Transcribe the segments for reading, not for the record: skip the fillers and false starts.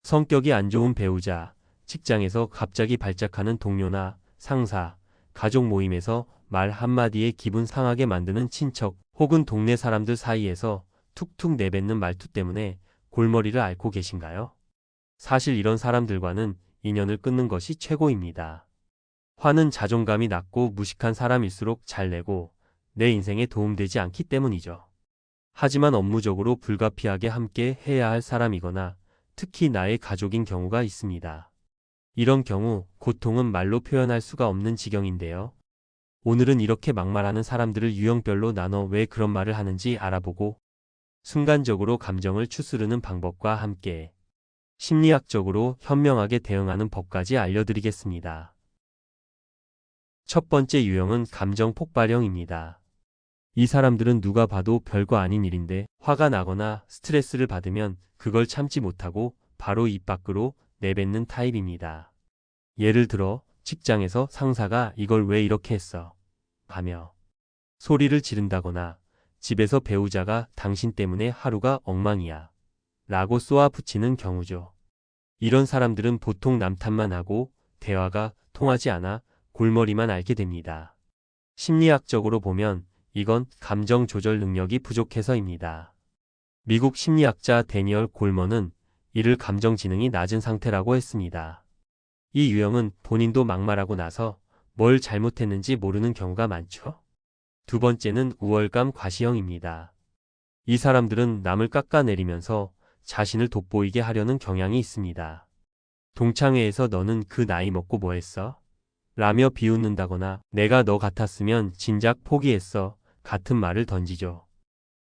성격이 안 좋은 배우자, 직장에서 갑자기 발작하는 동료나 상사, 가족 모임에서 말 한마디에 기분 상하게 만드는 친척 혹은 동네 사람들 사이에서 툭툭 내뱉는 말투 때문에 골머리를 앓고 계신가요? 사실 이런 사람들과는 인연을 끊는 것이 최고입니다. 화는 자존감이 낮고 무식한 사람일수록 잘 내고 내 인생에 도움되지 않기 때문이죠. 하지만 업무적으로 불가피하게 함께 해야 할 사람이거나 특히 나의 가족인 경우가 있습니다. 이런 경우 고통은 말로 표현할 수가 없는 지경인데요. 오늘은 이렇게 막말하는 사람들을 유형별로 나눠 왜 그런 말을 하는지 알아보고 순간적으로 감정을 추스르는 방법과 함께 심리학적으로 현명하게 대응하는 법까지 알려드리겠습니다. 첫 번째 유형은 감정 폭발형입니다. 이 사람들은 누가 봐도 별거 아닌 일인데 화가 나거나 스트레스를 받으면 그걸 참지 못하고 바로 입 밖으로 내뱉는 타입입니다. 예를 들어 직장에서 상사가 이걸 왜 이렇게 했어? 하며 소리를 지른다거나 집에서 배우자가 당신 때문에 하루가 엉망이야 라고 쏘아붙이는 경우죠. 이런 사람들은 보통 남 탓만 하고 대화가 통하지 않아 골머리만 앓게 됩니다. 심리학적으로 보면 이건 감정 조절 능력이 부족해서입니다. 미국 심리학자 데니얼 골먼은 이를 감정 지능이 낮은 상태라고 했습니다. 이 유형은 본인도 막말하고 나서 뭘 잘못했는지 모르는 경우가 많죠. 두 번째는 우월감 과시형입니다. 이 사람들은 남을 깎아내리면서 자신을 돋보이게 하려는 경향이 있습니다. 동창회에서 너는 그 나이 먹고 뭐 했어? 라며 비웃는다거나 내가 너 같았으면 진작 포기했어 같은 말을 던지죠.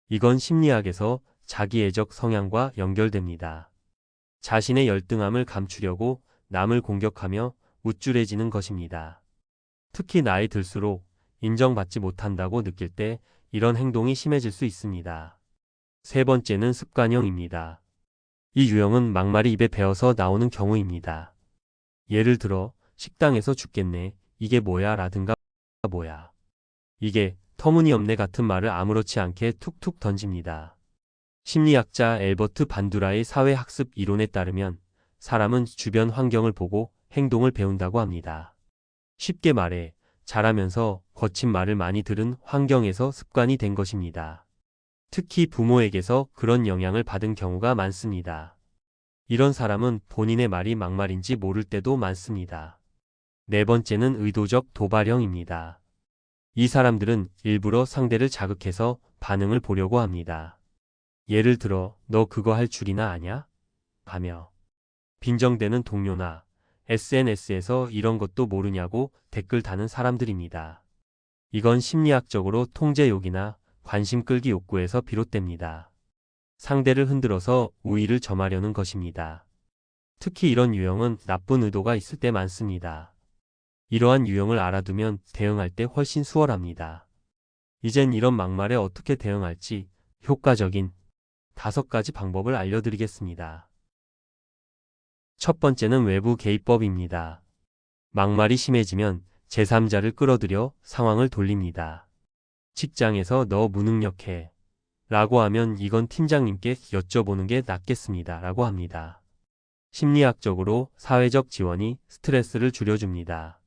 이건 심리학에서 자기애적 성향과 연결됩니다. 자신의 열등함을 감추려고 남을 공격하며 우쭐해지는 것입니다. 특히 나이 들수록 인정받지 못한다고 느낄 때 이런 행동이 심해질 수 있습니다. 세 번째는 습관형입니다. 이 유형은 막말이 입에 배어서 나오는 경우입니다. 예를 들어 식당에서 죽겠네, 이게 뭐야 라든가 뭐야, 이게 터무니없네 같은 말을 아무렇지 않게 툭툭 던집니다. 심리학자 엘버트 반두라의 사회학습 이론에 따르면 사람은 주변 환경을 보고 행동을 배운다고 합니다. 쉽게 말해 자라면서 거친 말을 많이 들은 환경에서 습관이 된 것입니다. 특히 부모에게서 그런 영향을 받은 경우가 많습니다. 이런 사람은 본인의 말이 막말인지 모를 때도 많습니다. 네 번째는 의도적 도발형입니다. 이 사람들은 일부러 상대를 자극해서 반응을 보려고 합니다. 예를 들어 너 그거 할 줄이나 아냐? 하며 빈정대는 동료나 SNS에서 이런 것도 모르냐고 댓글 다는 사람들입니다. 이건 심리학적으로 통제욕이나 관심 끌기 욕구에서 비롯됩니다. 상대를 흔들어서 우위를 점하려는 것입니다. 특히 이런 유형은 나쁜 의도가 있을 때 많습니다. 이러한 유형을 알아두면 대응할 때 훨씬 수월합니다. 이젠 이런 막말에 어떻게 대응할지 효과적인 5가지 방법을 알려드리겠습니다. 첫 번째는 외부 개입법입니다. 막말이 심해지면 제3자를 끌어들여 상황을 돌립니다. 직장에서 너 무능력해 라고 하면 이건 팀장님께 여쭤보는 게 낫겠습니다 라고 합니다. 심리학적으로 사회적 지원이 스트레스를 줄여줍니다.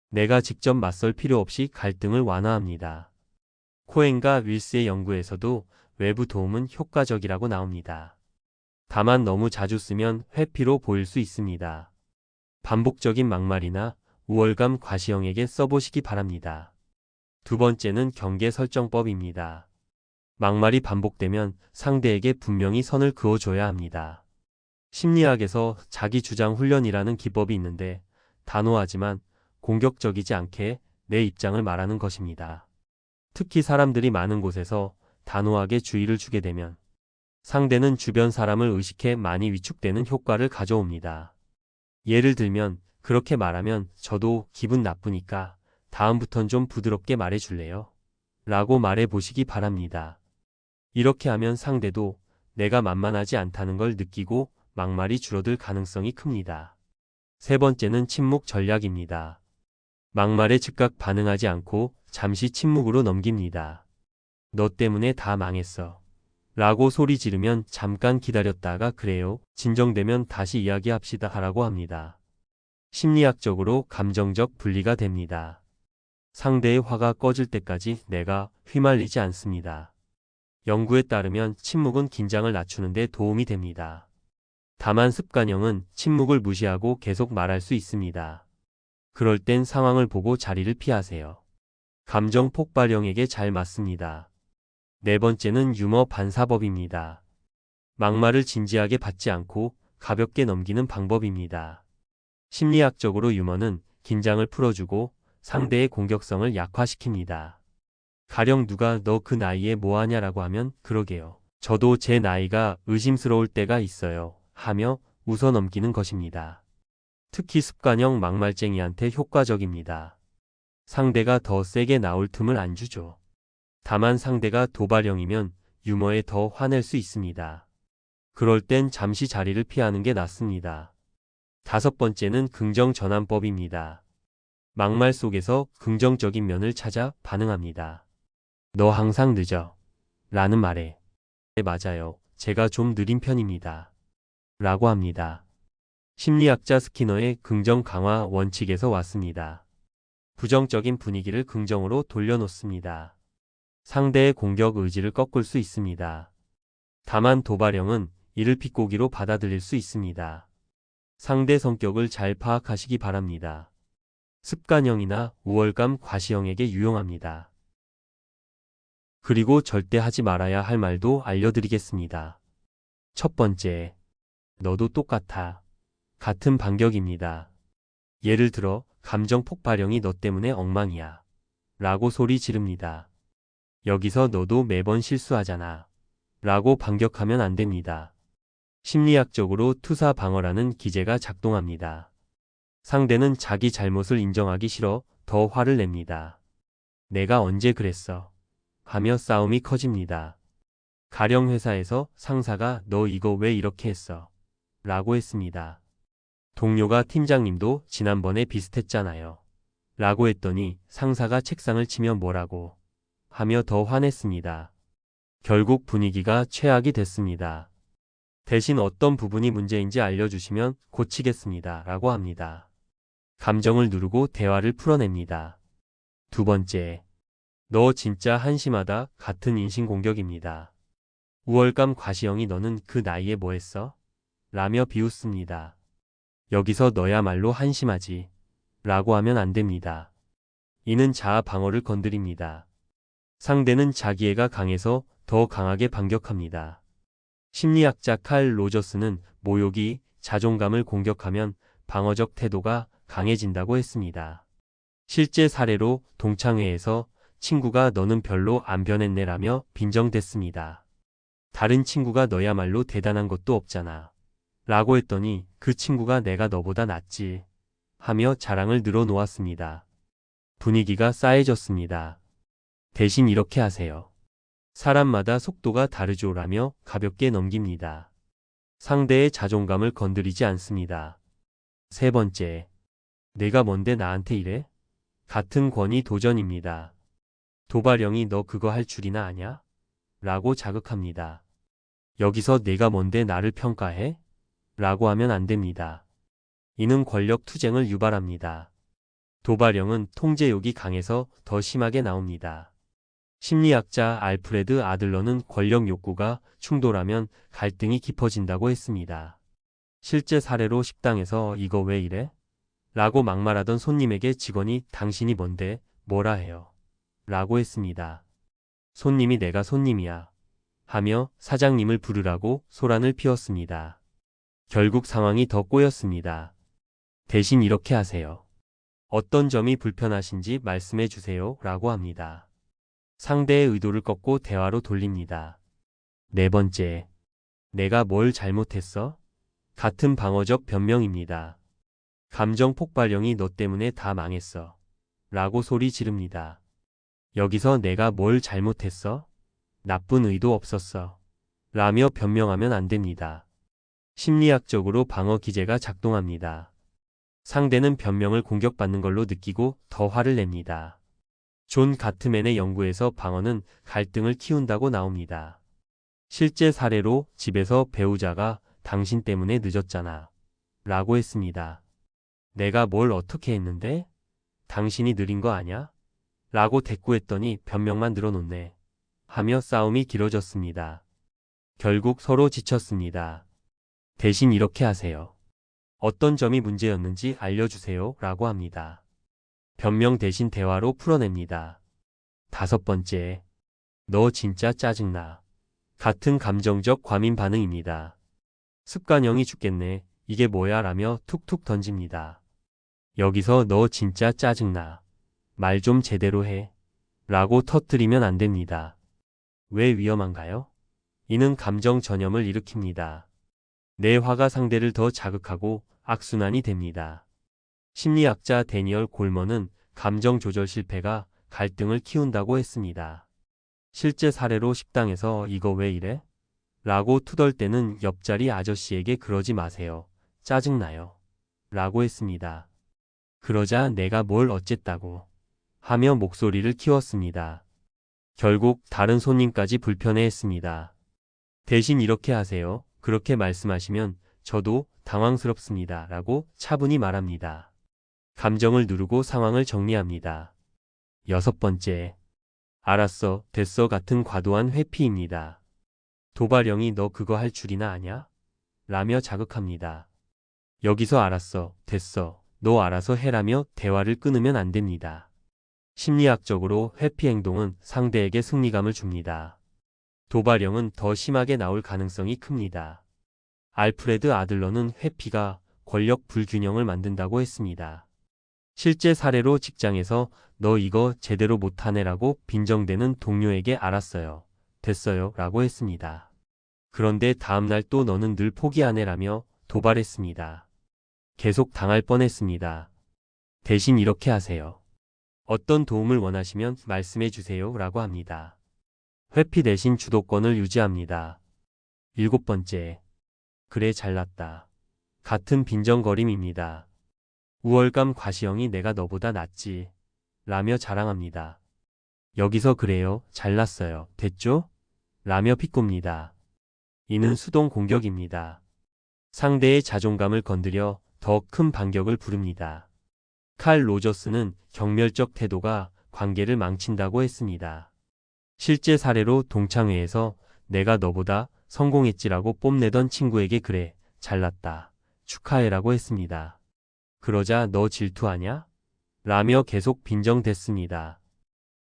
내가 직접 맞설 필요 없이 갈등을 완화합니다. 코엔과 윌스의 연구에서도 외부 도움은 효과적이라고 나옵니다. 다만 너무 자주 쓰면 회피로 보일 수 있습니다. 반복적인 막말이나 우월감 과시형에게 써보시기 바랍니다. 두 번째는 경계 설정법입니다. 막말이 반복되면 상대에게 분명히 선을 그어줘야 합니다. 심리학에서 자기 주장 훈련이라는 기법이 있는데 단호하지만 공격적이지 않게 내 입장을 말하는 것입니다. 특히 사람들이 많은 곳에서 단호하게 주의를 주게 되면 상대는 주변 사람을 의식해 많이 위축되는 효과를 가져옵니다. 예를 들면 그렇게 말하면 저도 기분 나쁘니까 다음부턴 좀 부드럽게 말해줄래요? 라고 말해 보시기 바랍니다. 이렇게 하면 상대도 내가 만만하지 않다는 걸 느끼고 막말이 줄어들 가능성이 큽니다. 세 번째는 침묵 전략입니다. 막말에 즉각 반응하지 않고 잠시 침묵으로 넘깁니다. 너 때문에 다 망했어. 라고 소리 지르면 잠깐 기다렸다가 그래요. 진정되면 다시 이야기합시다 하라고 합니다. 심리학적으로 감정적 분리가 됩니다. 상대의 화가 꺼질 때까지 내가 휘말리지 않습니다. 연구에 따르면 침묵은 긴장을 낮추는 데 도움이 됩니다. 다만 습관형은 침묵을 무시하고 계속 말할 수 있습니다. 그럴 땐 상황을 보고 자리를 피하세요. 감정 폭발형에게 잘 맞습니다. 네 번째는 유머 반사법입니다. 막말을 진지하게 받지 않고 가볍게 넘기는 방법입니다. 심리학적으로 유머는 긴장을 풀어주고 상대의 공격성을 약화시킵니다. 가령 누가 너 그 나이에 뭐하냐라고 하면 그러게요. 저도 제 나이가 의심스러울 때가 있어요. 하며 웃어 넘기는 것입니다. 특히 습관형 막말쟁이한테 효과적입니다. 상대가 더 세게 나올 틈을 안 주죠. 다만 상대가 도발형이면 유머에 더 화낼 수 있습니다. 그럴 땐 잠시 자리를 피하는 게 낫습니다. 다섯 번째는 긍정전환법입니다. 막말 속에서 긍정적인 면을 찾아 반응합니다. 너 항상 늦어. 라는 말에 네, 맞아요. 제가 좀 느린 편입니다. 라고 합니다. 심리학자 스키너의 긍정 강화 원칙에서 왔습니다. 부정적인 분위기를 긍정으로 돌려놓습니다. 상대의 공격 의지를 꺾을 수 있습니다. 다만 도발형은 이를 비꼬기로 받아들일 수 있습니다. 상대 성격을 잘 파악하시기 바랍니다. 습관형이나 우월감 과시형에게 유용합니다. 그리고 절대 하지 말아야 할 말도 알려드리겠습니다. 첫 번째, 너도 똑같아. 같은 반격입니다. 예를 들어 감정 폭발형이 너 때문에 엉망이야. 라고 소리 지릅니다. 여기서 너도 매번 실수하잖아. 라고 반격하면 안 됩니다. 심리학적으로 투사 방어라는 기제가 작동합니다. 상대는 자기 잘못을 인정하기 싫어 더 화를 냅니다. 내가 언제 그랬어? 하며 싸움이 커집니다. 가령 회사에서 상사가 너 이거 왜 이렇게 했어? 라고 했습니다. 동료가 팀장님도 지난번에 비슷했잖아요. 라고 했더니 상사가 책상을 치며 뭐라고? 하며 더 화냈습니다. 결국 분위기가 최악이 됐습니다. 대신 어떤 부분이 문제인지 알려주시면 고치겠습니다. 라고 합니다. 감정을 누르고 대화를 풀어냅니다. 두 번째, 너 진짜 한심하다 같은 인신공격입니다. 우월감 과시형이 너는 그 나이에 뭐 했어? 라며 비웃습니다. 여기서 너야말로 한심하지. 라고 하면 안 됩니다. 이는 자아 방어를 건드립니다. 상대는 자기애가 강해서 더 강하게 반격합니다. 심리학자 칼 로저스는 모욕이 자존감을 공격하면 방어적 태도가 강해진다고 했습니다. 실제 사례로 동창회에서 친구가 너는 별로 안 변했네라며 빈정댔습니다. 다른 친구가 너야말로 대단한 것도 없잖아. 라고 했더니 그 친구가 내가 너보다 낫지. 하며 자랑을 늘어놓았습니다. 분위기가 싸해졌습니다. 대신 이렇게 하세요. 사람마다 속도가 다르죠 라며 가볍게 넘깁니다. 상대의 자존감을 건드리지 않습니다. 세 번째, 내가 뭔데 나한테 이래? 같은 권위 도전입니다. 도발형이 너 그거 할 줄이나 아냐? 라고 자극합니다. 여기서 내가 뭔데 나를 평가해? 라고 하면 안 됩니다. 이는 권력 투쟁을 유발합니다. 도발형은 통제욕이 강해서 더 심하게 나옵니다. 심리학자 알프레드 아들러는 권력 욕구가 충돌하면 갈등이 깊어진다고 했습니다. 실제 사례로 식당에서 이거 왜 이래? 라고 막말하던 손님에게 직원이 당신이 뭔데 뭐라 해요? 라고 했습니다. 손님이 내가 손님이야. 하며 사장님을 부르라고 소란을 피웠습니다. 결국 상황이 더 꼬였습니다. 대신 이렇게 하세요. 어떤 점이 불편하신지 말씀해 주세요. 라고 합니다. 상대의 의도를 꺾고 대화로 돌립니다. 네 번째, 내가 뭘 잘못했어? 같은 방어적 변명입니다. 감정 폭발형이 너 때문에 다 망했어. 라고 소리 지릅니다. 여기서 내가 뭘 잘못했어? 나쁜 의도 없었어. 라며 변명하면 안 됩니다. 심리학적으로 방어 기제가 작동합니다. 상대는 변명을 공격받는 걸로 느끼고 더 화를 냅니다. 존 가트맨의 연구에서 방어는 갈등을 키운다고 나옵니다. 실제 사례로 집에서 배우자가 당신 때문에 늦었잖아. 라고 했습니다. 내가 뭘 어떻게 했는데? 당신이 느린 거 아냐? 라고 대꾸했더니 변명만 늘어놓네. 하며 싸움이 길어졌습니다. 결국 서로 지쳤습니다. 대신 이렇게 하세요. 어떤 점이 문제였는지 알려주세요. 라고 합니다. 변명 대신 대화로 풀어냅니다. 5번째. 너 진짜 짜증나. 같은 감정적 과민 반응입니다. 습관형이 죽겠네. 이게 뭐야? 라며 툭툭 던집니다. 여기서 너 진짜 짜증나. 말 좀 제대로 해. 라고 터뜨리면 안 됩니다. 왜 위험한가요? 이는 감정 전염을 일으킵니다. 내 화가 상대를 더 자극하고 악순환이 됩니다. 심리학자 데니얼 골먼은 감정 조절 실패가 갈등을 키운다고 했습니다. 실제 사례로 식당에서 이거 왜 이래? 라고 투덜 때는 옆자리 아저씨에게 그러지 마세요. 짜증나요. 라고 했습니다. 그러자 내가 뭘 어쨌다고 하며 목소리를 키웠습니다. 결국 다른 손님까지 불편해했습니다. 대신 이렇게 하세요. 그렇게 말씀하시면 저도 당황스럽습니다. 라고 차분히 말합니다. 감정을 누르고 상황을 정리합니다. 6번째. 알았어, 됐어 같은 과도한 회피입니다. 도발형이 너 그거 할 줄이나 아냐? 라며 자극합니다. 여기서 알았어, 됐어, 너 알아서 해라며 대화를 끊으면 안 됩니다. 심리학적으로 회피 행동은 상대에게 승리감을 줍니다. 도발형은 더 심하게 나올 가능성이 큽니다. 알프레드 아들러는 회피가 권력 불균형을 만든다고 했습니다. 실제 사례로 직장에서 너 이거 제대로 못하네라고 빈정대는 동료에게 알았어요. 됐어요. 라고 했습니다. 그런데 다음날 또 너는 늘 포기하네라며 도발했습니다. 계속 당할 뻔했습니다. 대신 이렇게 하세요. 어떤 도움을 원하시면 말씀해 주세요. 라고 합니다. 회피 대신 주도권을 유지합니다. 7번째. 그래 잘났다. 같은 빈정거림입니다. 우월감 과시형이 내가 너보다 낫지. 라며 자랑합니다. 여기서 그래요. 잘났어요. 됐죠? 라며 비꼽니다. 이는 수동 공격입니다. 상대의 자존감을 건드려 더 큰 반격을 부릅니다. 칼 로저스는 경멸적 태도가 관계를 망친다고 했습니다. 실제 사례로 동창회에서 내가 너보다 성공했지라고 뽐내던 친구에게 그래, 잘났다. 축하해라고 했습니다. 그러자 너 질투하냐? 라며 계속 빈정댔습니다.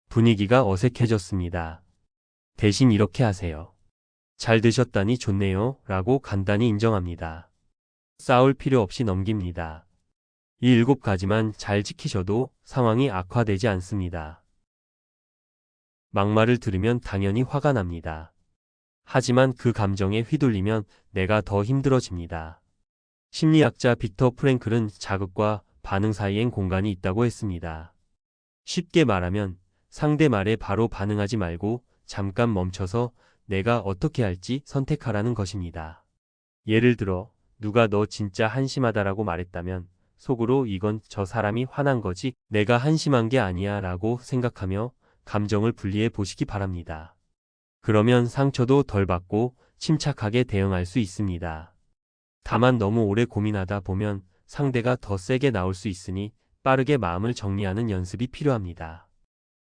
분위기가 어색해졌습니다. 대신 이렇게 하세요. 잘 드셨다니 좋네요. 라고 간단히 인정합니다. 싸울 필요 없이 넘깁니다. 이 7가지만 잘 지키셔도 상황이 악화되지 않습니다. 막말을 들으면 당연히 화가 납니다. 하지만 그 감정에 휘둘리면 내가 더 힘들어집니다. 심리학자 빅터 프랭클은 자극과 반응 사이엔 공간이 있다고 했습니다. 쉽게 말하면 상대 말에 바로 반응하지 말고 잠깐 멈춰서 내가 어떻게 할지 선택하라는 것입니다. 예를 들어 누가 너 진짜 한심하다라고 말했다면 속으로 이건 저 사람이 화난 거지 내가 한심한 게 아니야 라고 생각하며 감정을 분리해 보시기 바랍니다. 그러면 상처도 덜 받고 침착하게 대응할 수 있습니다. 다만 너무 오래 고민하다 보면 상대가 더 세게 나올 수 있으니 빠르게 마음을 정리하는 연습이 필요합니다.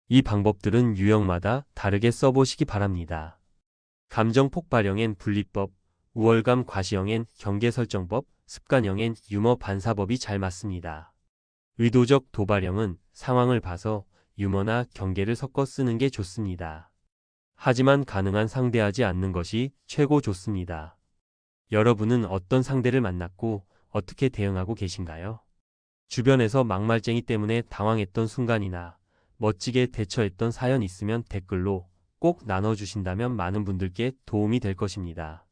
이 방법들은 유형마다 다르게 써보시기 바랍니다. 감정 폭발형엔 분리법, 우월감 과시형엔 경계 설정법, 습관형엔 유머 반사법이 잘 맞습니다. 의도적 도발형은 상황을 봐서 유머나 경계를 섞어 쓰는 게 좋습니다. 하지만 가능한 상대하지 않는 것이 최고 좋습니다. 여러분은 어떤 상대를 만났고 어떻게 대응하고 계신가요? 주변에서 막말쟁이 때문에 당황했던 순간이나 멋지게 대처했던 사연 있으면 댓글로 꼭 나눠주신다면 많은 분들께 도움이 될 것입니다.